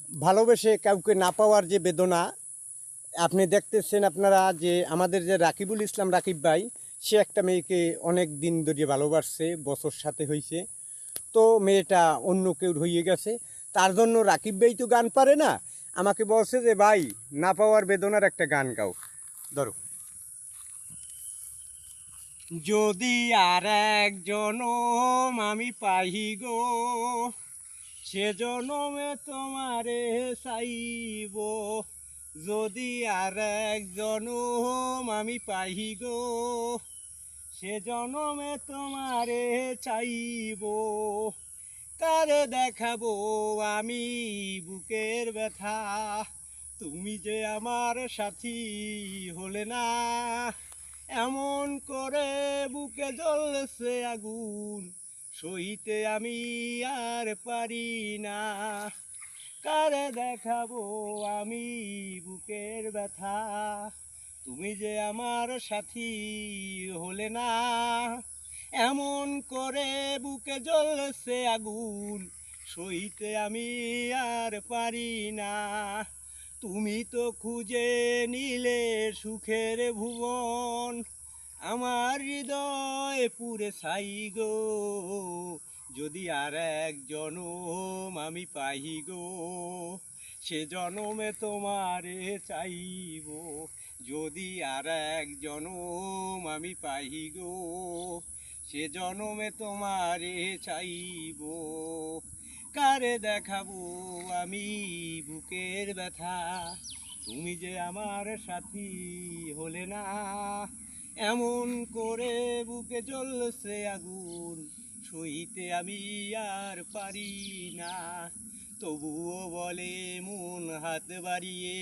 ভালোবেসে কাউকে না পাওয়ার যে বেদনা আপনি দেখতেছেন আপনারা যে আমাদের যে রাকিবুল ইসলাম রাকিব ভাই, সে একটা মেয়েকে অনেক দিন ধরে ভালোবাসছে, বছর সাথে হয়েছে। তো মেয়েটা অন্য কেউ হয়ে গেছে, তার জন্য রাকিব ভাই তো গান পারে না, আমাকে বলছে যে ভাই না পাওয়ার বেদনার একটা গান গাও। ধরো। যদি আর এক জনম আমি পাই গো, সে জনমে তোমারে চাইব। যদি আর এক জনম আমি পাই গো, সে জনমে তোমারে চাইব। কারে দেখাবো আমি বুকের ব্যথা, তুমি যে আমার সাথী হলে না। এমন করে বুকে জ্বলছে আগুন, সইতে আমি আর পারি না। কারে দেখাবো আমি বুকের ব্যথা, তুমি যে আমার সাথী হলে না। এমন করে বুকে জ্বলছে আগুন, সইতে আমি আর পারি না। তুমি তো খুঁজে নিলে সুখের ভুবন, আমার হৃদয় পুরে ছাই গো। যদি আর এক জনম আমি পাই গো, সে জনমে তোমারে চাইব। যদি আর এক জনম আমি পাই গো, সে জনমে তোমারে চাইব। কারে দেখাবো আমি বুকের ব্যথা, তুমি যে আমার সাথী হলে না। এমন করে বুকে জ্বলছে আগুন, সইতে আমি আর পারি না। তবুও বলে মন হাত বাড়িয়ে,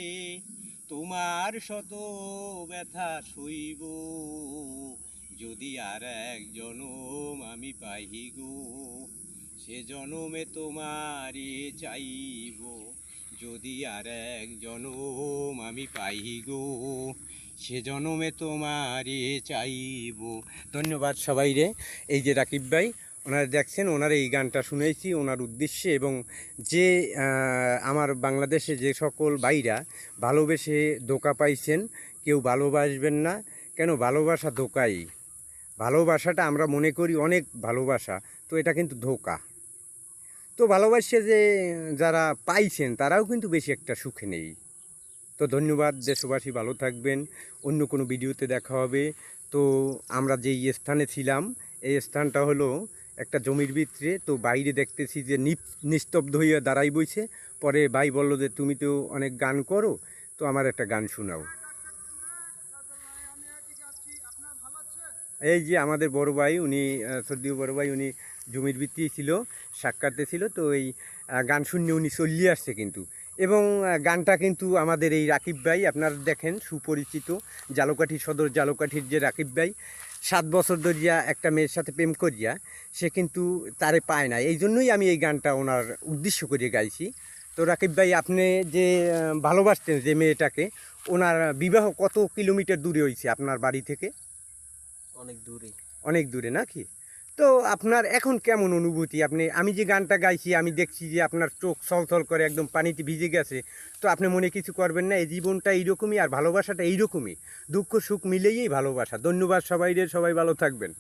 তোমার শত ব্যথা সইব। যদি আর এক জনম আমি পাই গো, সে জনমে তোমারে চাইব। যদি আর এক জনম আমি পাই গো, সে জনমে তোমারে চাইব। ধন্যবাদ সবাই রে। এই যে রাকিব ভাই, ওনারা দেখছেন, ওনার এই গানটা শুনেছি ওনার উদ্দেশ্যে। এবং যে আমার বাংলাদেশে যে সকল ভাইরা ভালোবেসে ধোঁকা পাইছেন, কেউ ভালোবাসবেন না। কেন? ভালোবাসা ধোঁকাই। ভালোবাসাটা আমরা মনে করি অনেক ভালোবাসা, তো এটা কিন্তু ধোঁকা। তো ভালোবাসে যে যারা পাইছেন তারাও কিন্তু বেশি একটা সুখে নেই। তো ধন্যবাদ দেশবাসী, ভালো থাকবেন। অন্য কোনো ভিডিওতে দেখা হবে। তো আমরা যেই স্থানে ছিলাম, এই স্থানটা হলো একটা জমির ভিতরে। তো বাইরে দেখতেছি যে নিস্তব্ধ হইয়া দাঁড়াই বইছে। পরে ভাই বলল যে তুমি তো অনেক গান করো, তো আমার একটা গান শোনাও। এই যে আমাদের বড় ভাই, উনি শ্রদ্ধেয় বড় ভাই, উনি জমির ভিত্তি ছিল, সাক্ষাতে ছিল। তো এই গান শুনে উনি চলিয়ে আসছে কিন্তু। এবং গানটা কিন্তু আমাদের এই রাকিব ভাই, আপনারা দেখেন, সুপরিচিত জালকাঠি সদর জালকাঠির যে রাকিব ভাই, 7 বছর ধরিয়া একটা মেয়ের সাথে প্রেম করিয়া সে কিন্তু তারে পায় না। এই জন্যই আমি এই গানটা ওনার উদ্দেশ্য করে গাইছি। তো রাকিব ভাই, আপনি যে ভালোবাসতেন যে মেয়েটাকে, ওনার বিবাহ কত কিলোমিটার দূরে হয়েছে আপনার বাড়ি থেকে? অনেক দূরে। অনেক দূরে নাকি? তো আপনার এখন কেমন অনুভূতি? আমি যে গানটা গাইছি, আমি দেখছি যে আপনার চোখ ছলছল করে একদম পানিতে ভিজে গেছে। তো আপনি মনে কিছু করবেন না, এই জীবনটা এইরকমই, আর ভালোবাসাটা এইরকমই। দুঃখ সুখ মিলেই ভালোবাসা। ধন্যবাদ সবাই রে, সবাই ভালো থাকবেন।